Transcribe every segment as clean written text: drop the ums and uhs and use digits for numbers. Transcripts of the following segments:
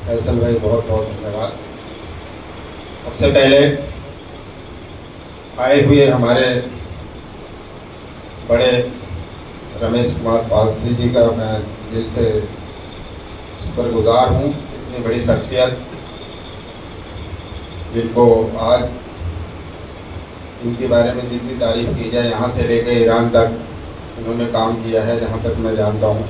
फैसल भाई, बहुत बहुत धन्यवाद। सबसे पहले आए हुए हमारे बड़े रमेश कुमार पालथी जी का मैं दिल से शुक्रगुजार हूँ। इतनी बड़ी शख्सियत जिनको आज इनके बारे में जितनी तारीफ की जाए, यहाँ से लेकर ईरान तक इन्होंने काम किया है जहाँ तक मैं जानता हूँ।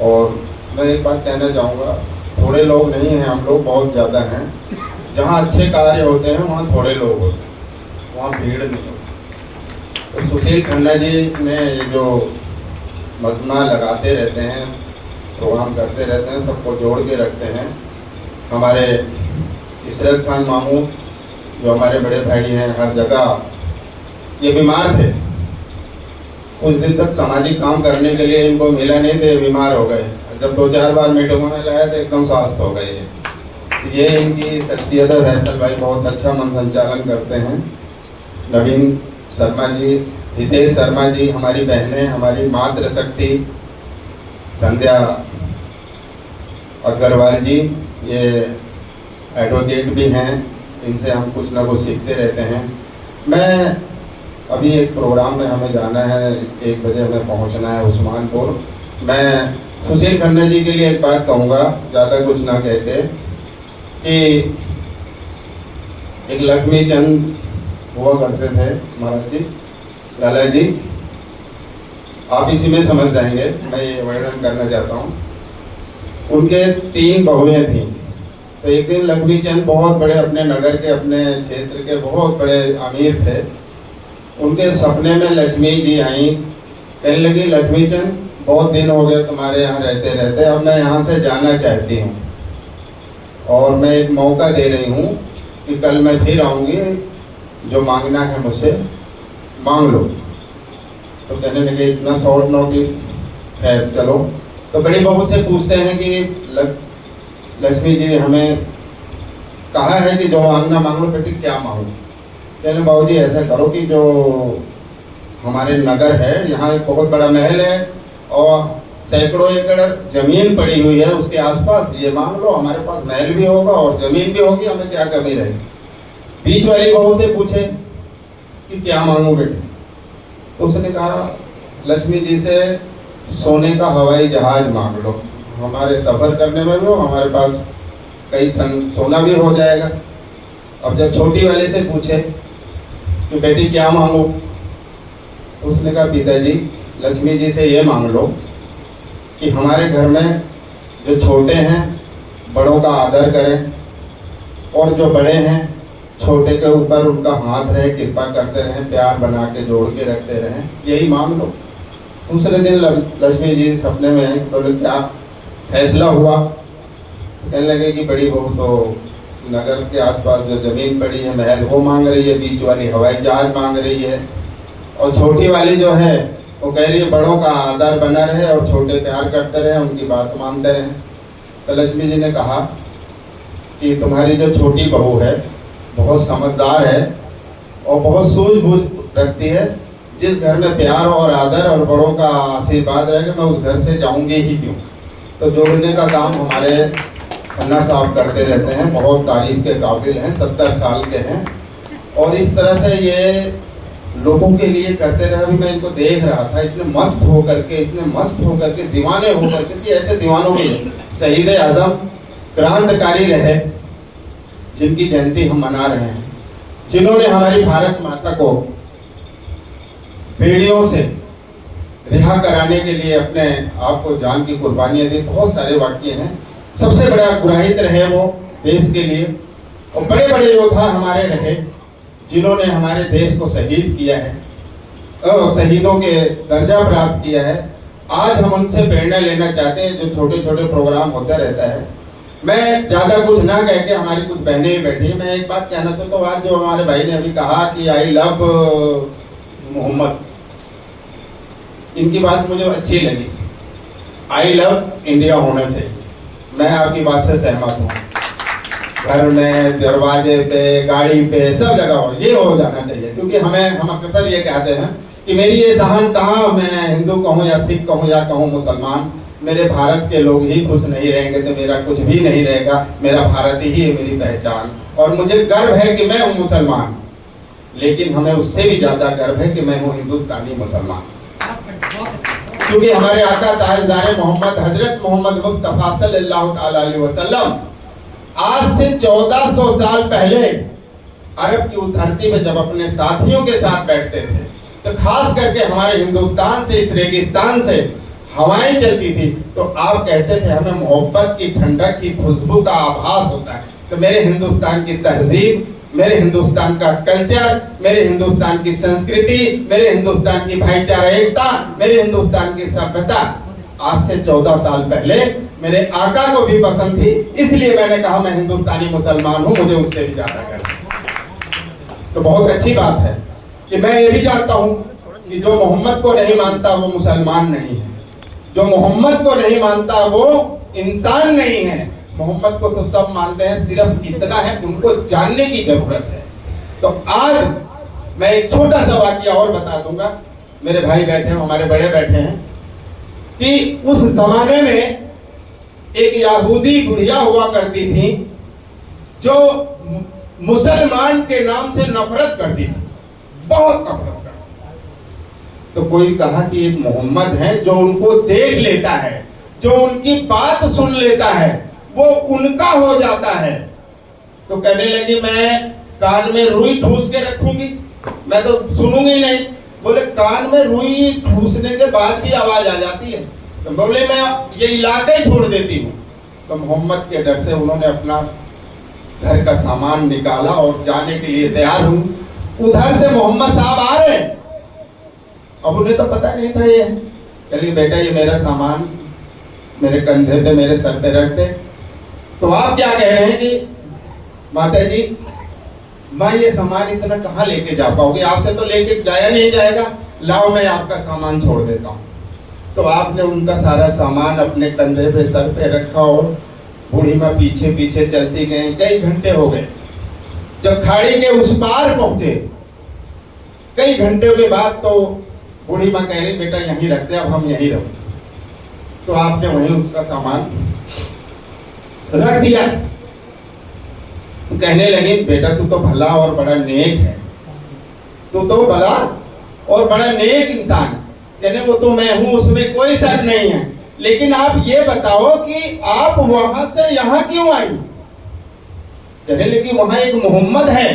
और मैं एक बात कहना चाहूँगा, थोड़े लोग नहीं हैं हम लोग, बहुत ज़्यादा हैं। जहाँ अच्छे कार्य होते हैं वहाँ थोड़े लोग होते हैं, वहाँ भीड़ नहीं होती। तो सुशील खन्ना जी ने ये जो मजमा लगाते रहते हैं, प्रोग्राम करते रहते हैं, सबको जोड़ के रखते हैं। हमारे इशरत खान मामू जो हमारे बड़े भाई हैं, हर जगह ये बीमार थे, कुछ दिन तक सामाजिक काम करने के लिए इनको मिला नहीं थे, बीमार हो गए। जब 2-4 बार मीटिंगों में लाया तो एकदम स्वस्थ हो गए। ये इनकी शख्सियत है। फैसल भाई बहुत अच्छा मन संचालन करते हैं। नवीन शर्मा जी, हितेश शर्मा जी, हमारी बहनें, हमारी मातृ शक्ति संध्या अग्रवाल जी, ये एडवोकेट भी हैं, इनसे हम कुछ ना कुछ सीखते रहते हैं। मैं अभी एक प्रोग्राम में हमें जाना है, 1 बजे हमें पहुंचना है उस्मानपुर। मैं सुशील खन्ना जी के लिए एक बात कहूँगा, ज़्यादा कुछ ना कहते, कि एक लक्ष्मी चंद हुआ करते थे महाराज जी, लाला जी, आप इसी में समझ जाएंगे, मैं ये वर्णन करना चाहता हूँ। उनके 3 बहुएं थीं। तो एक दिन लक्ष्मी चंद बहुत बड़े अपने नगर के, अपने क्षेत्र के बहुत बड़े अमीर थे। उनके सपने में लक्ष्मी जी आई, कहने लगी, लक्ष्मी चंद बहुत दिन हो गए तुम्हारे यहाँ रहते रहते, अब मैं यहाँ से जाना चाहती हूँ और मैं एक मौका दे रही हूँ कि कल मैं फिर आऊँगी, जो मांगना है मुझसे मांग लो। तो कहने लगे इतना शॉर्ट नोटिस है, चलो। तो बड़ी बहू से पूछते हैं कि लक्ष्मी जी हमें कहा है कि जो मांगना मांग लो, बेटी क्या मांगू? कहने बाबू जी ऐसा करो कि जो हमारे नगर है, यहाँ एक बहुत बड़ा महल है और सैकड़ों एकड़ जमीन पड़ी हुई है उसके आसपास, ये मांग लो, हमारे पास महल भी होगा और जमीन भी होगी, हमें क्या कमी रहेगी। बीच वाली बहू से पूछे कि क्या मांगू बेटे? तो उसने कहा लक्ष्मी जी से सोने का हवाई जहाज मांग लो, हमारे सफ़र करने में भी हो, हमारे पास कई टन सोना भी हो जाएगा। अब जब छोटी वाले से पूछे कि बेटी क्या मांगू, तो उसने कहा पिताजी लक्ष्मी जी से ये मांग लो कि हमारे घर में जो छोटे हैं बड़ों का आदर करें और जो बड़े हैं छोटे के ऊपर उनका हाथ रहे, कृपा करते रहें, प्यार बना के जोड़ के रखते रहें, यही मांग लो। दूसरे दिन लक्ष्मी जी सपने में आई, बोले क्या फैसला हुआ? कहने लगे कि बड़ी बहू तो नगर के आसपास जो जमीन पड़ी है, महल, वो मांग रही है, बीच वाली हवाई जहाज मांग रही है, और छोटी वाली जो है वो कह रही है बड़ों का आदर बना रहे और छोटे प्यार करते रहे, उनकी बात मानते रहे। तो लक्ष्मी जी ने कहा कि तुम्हारी जो छोटी बहू है बहुत समझदार है और बहुत सूझबूझ रखती है, जिस घर में प्यार और आदर और बड़ों का आशीर्वाद रहेगा मैं उस घर से जाऊंगी ही क्यों। तो जोड़ने का काम हमारे खन्ना साहब करते रहते हैं, बहुत तारीफ के काबिल हैं, 70 साल के हैं और इस तरह से ये लोगों के लिए करते रहे। अभी मैं इनको देख रहा था, इतने मस्त होकर के, इतने मस्त होकर के, दीवाने होकर के, कि ऐसे दीवानों की शहीद आजम क्रांतिकारी रहे जिनकी जयंती हम मना रहे हैं, जिन्होंने हमारी भारत माता को बेड़ियों से रिहा कराने के लिए अपने आप को जान की कुर्बानियां दी। बहुत सारे वाक्य हैं। सबसे बड़ा गुराहित रहे वो देश के लिए, और बड़े बड़े योद्धा हमारे रहे जिन्होंने हमारे देश को शहीद किया है, शहीदों के दर्जा प्राप्त किया है। आज हम उनसे प्रेरणा लेना चाहते हैं। जो छोटे छोटे प्रोग्राम होता रहता है, मैं ज़्यादा कुछ ना कह के, हमारी कुछ बहनें ही बैठी हैं, मैं एक बात कहना चाहता हूँ। आज जो हमारे भाई ने अभी कहा कि आई लव मोहम्मद, इनकी बात मुझे अच्छी लगी। आई लव इंडिया होना चाहिए, मैं आपकी बात से सहमत हूँ। घर में, दरवाजे पे, गाड़ी पे, सब जगह हो, ये हो जाना चाहिए। क्योंकि हम अक्सर ये कहते हैं कि मेरी ये जहान कहाँ, मैं हिंदू कहूँ या सिख कहूँ या कहूँ मुसलमान, मेरे भारत के लोग ही खुश नहीं रहेंगे तो मेरा कुछ भी नहीं रहेगा, मेरा भारत ही है मेरी पहचान। और मुझे गर्व है कि मैं हूँ मुसलमान, लेकिन हमें उससे भी ज्यादा गर्व है कि मैं हूँ हिंदुस्तानी मुसलमान, क्योंकि हमारे आका ताजदार मोहम्मद हजरत मोहम्मद मुस्तफा सल्लल्लाहु अलैहि वसल्लम आज से 1400 साल पहले अरब की उस धरती में जब अपने साथियों के साथ बैठते थे, तो खास करके हमारे हिंदुस्तान से, इस रेगिस्तान से हवाएं चलती थी, तो आप कहते थे हमें मोहब्बत की, ठंडक की खुशबू का आभास होता है। तो मेरे हिंदुस्तान की तहजीब, मेरे हिंदुस्तान का कल्चर, मेरे हिंदुस्तान की संस्कृति, मेरे हिंदुस्तान की भाईचारा एकता, मेरे हिंदुस्तान की सभ्यता आज से 14 साल पहले मेरे आका को भी पसंद थी, इसलिए मैंने कहा मैं हिंदुस्तानी मुसलमान हूं, मुझे उससे भी ज्यादा गर्व है। तो बहुत अच्छी बात है कि मैं ये भी जानता हूं कि जो मोहम्मद को नहीं मानता वो मुसलमान नहीं है, जो मोहम्मद को नहीं मानता वो इंसान नहीं है। मोहम्मद को तो सब मानते हैं, सिर्फ इतना है उनको जानने की जरूरत है। तो आज मैं एक छोटा सा वाकया और बता दूंगा, मेरे भाई बैठे हैं, हमारे बड़े बैठे हैं, कि उस जमाने में एक यहूदी बुढ़िया हुआ करती थी जो मुसलमान के नाम से नफरत करती थी, बहुत नफरत करती। तो कोई कहा कि एक मोहम्मद है जो उनको देख लेता है, जो उनकी बात सुन लेता है, वो उनका हो जाता है। तो कहने लगी मैं कान में रुई ठूस के रखूंगी, मैं तो सुनूंगी नहीं। बोले कान में रुई ठूसने के बाद भी आवाज आ जाती है। तो बोले मैं ये इलाका ही छोड़ देती हूँ। तो मोहम्मद के डर से उन्होंने अपना घर का सामान निकाला और जाने के लिए तैयार हुई। उधर से मोहम्मद साहब आ रहे, अब उन्हें तो पता नहीं था ये, कह बेटा ये मेरा सामान मेरे कंधे पे, मेरे सर पे रख दे। तो आप क्या कह रहे हैं कि माता जी मैं ये सामान इतना कहाँ लेके जा पाओगे, आपसे तो लेके जाया नहीं जाएगा, लाओ मैं आपका सामान छोड़ देता हूँ। तो आपने उनका सारा सामान अपने कंधे पे, सर पे रखा और बूढ़ी माँ पीछे पीछे चलती गई। कई घंटे हो गए, जब खाड़ी के उस पार पहुंचे, कई घंटे के बाद तो बूढ़ी माँ कह रही बेटा यहीं रखते, अब हम यहीं रहो। तो आपने वहीं उसका सामान रख दिया। तो कहने लगी बेटा तू तो भला और बड़ा नेक है, तू तो भला और बड़ा नेक इंसान। कहने वो तो मैं हूं, उसमें कोई शक नहीं है, लेकिन आप ये बताओ कि आप वहां से यहां क्यों आई। कहने लगी वहां एक मोहम्मद है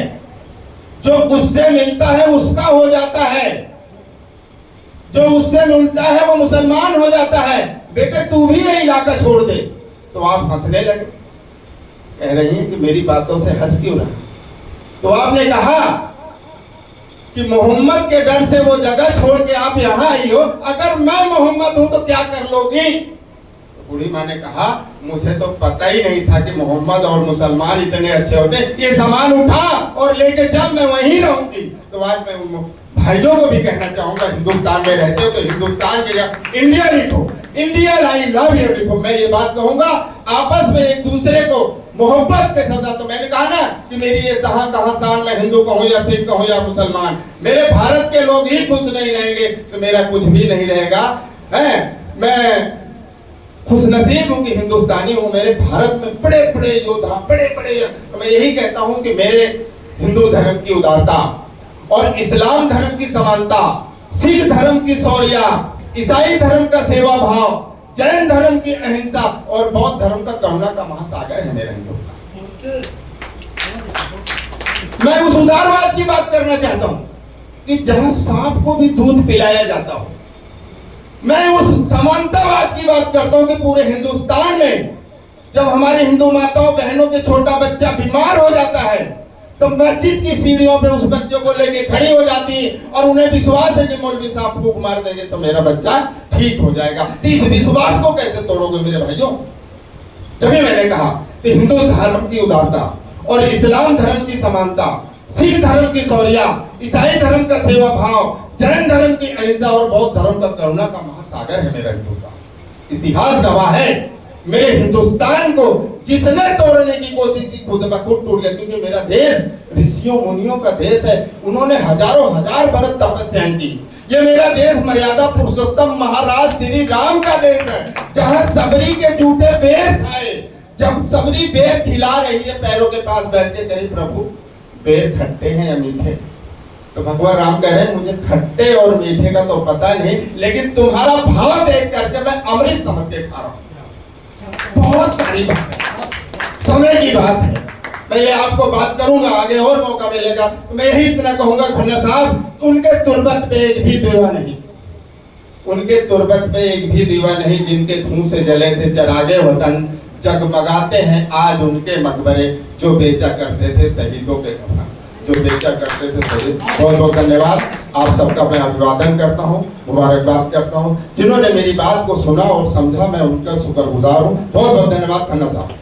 जो उससे मिलता है उसका हो जाता है, जो उससे मिलता है वो मुसलमान हो जाता है, बेटे तू भी ये इलाका छोड़ दे। तो आप हंसने लगे, कह रही हैं कि मेरी बातों से हंस क्यों रहा। तो आपने कहा कि मोहम्मद के डर से वो जगह छोड़ के आप यहाँ आई हो, अगर मैं मोहम्मद हूं तो क्या कर लोगी। तो बूढ़ी माँ ने कहा मुझे तो पता ही नहीं था कि मोहम्मद और मुसलमान इतने अच्छे होते, ये सामान उठा और लेके चल, मैं वहीं रहूंगी। तो आज मैं उन भाइयों को भी कहना चाहूंगा, हिंदुस्तान में रहते हो तो हिंदुस्तान के जगह इंडिया लिखो, इंडिया आई लव यू लिखो। मैं ये बात कहूंगा आपस में एक दूसरे को मोहब्बत के सदा। तो मैंने कहा ना कि मेरी ये कहां शान, मैं हिंदू कहूं या सिख कहूं या मुसलमान, मेरे भारत के लोग ही खुश नहीं रहेंगे तो मेरा कुछ भी नहीं रहेगा। है मैं खुश नसीब हूं कि हिंदुस्तानी हूं, मेरे भारत में बड़े बड़े योद्धा, बड़े बड़े। तो मैं यही कहता हूं कि मेरे हिंदू धर्म की उदारता और इस्लाम धर्म की समानता, सिख धर्म की शौर्य, ईसाई धर्म का सेवा भाव, जैन धर्म की अहिंसा और बौद्ध धर्म का करुणा का महासागर है मेरा हिंदुस्तान। मैं उस उदारवाद की बात करना चाहता हूं कि जहां सांप को भी दूध पिलाया जाता हो। मैं उस समानतावाद की बात करता हूं कि पूरे हिंदुस्तान में जब हमारे हिंदू माताओं बहनों के छोटा बच्चा बीमार हो जाता है तो मस्जिद की सीढ़ियों पे उस बच्चे को लेके खड़ी हो जाती और उन्हें विश्वास है कि मौलवी साहब फूंक मार देंगे तो मेरा बच्चा ठीक हो जाएगा। तो इस विश्वास को कैसे तोड़ोगे मेरे भाइयों। तभी मैंने कहा कि हिंदू धर्म की उदारता और इस्लाम धर्म की समानता, सिख धर्म की शौर्य, ईसाई धर्म का सेवा भाव, जैन धर्म की अहिंसा और बौद्ध धर्म का करुणा का महासागर है मेरा हिंदुस्तान। इतिहास गवाह है मेरे हिंदुस्तान को जिसने तोड़ने की कोशिश की खुद ब खुद टूट गया, क्योंकि मेरा देश ऋषियों मुनियों का देश है। उन्होंने हजारों हजार बरस तपस्याएं की। ये मेरा देश मर्यादा पुरुषोत्तम महाराज श्री राम का देश है, जहां सबरी के झूठे बेर खाए। जब सबरी बेर खिला रही है पैरों के पास बैठ के, करी प्रभु बेर खट्टे हैं या मीठे? तो भगवान राम कह रहे हैं मुझे खट्टे और मीठे का तो पता नहीं, लेकिन तुम्हारा भाव देख करके मैं अमृत समझ के खा रहा हूं। बहुत सारी बात है, समय की बात है। मैं ये आपको बात करूंगा, आगे और मौका मिलेगा। मैं यही इतना कहूंगा, खन्ना साहब उनके तुरबत पे एक भी दीवा नहीं, उनके तुरबत पे एक भी दीवा नहीं। जिनके खून से जले थे चरागे वतन, जगमगाते हैं आज उनके मकबरे। जो बेचा करते थे शहीदों के कफन, जो बेचा करते थे शहीद। बहुत बहुत धन्यवाद आप सबका मैं अभिवादन करता हूँ, मुबारकबाद करता हूँ। जिन्होंने मेरी बात को सुना और समझा, मैं उनका शुक्रगुजार हूँ। बहुत बहुत धन्यवाद खन्ना साहब।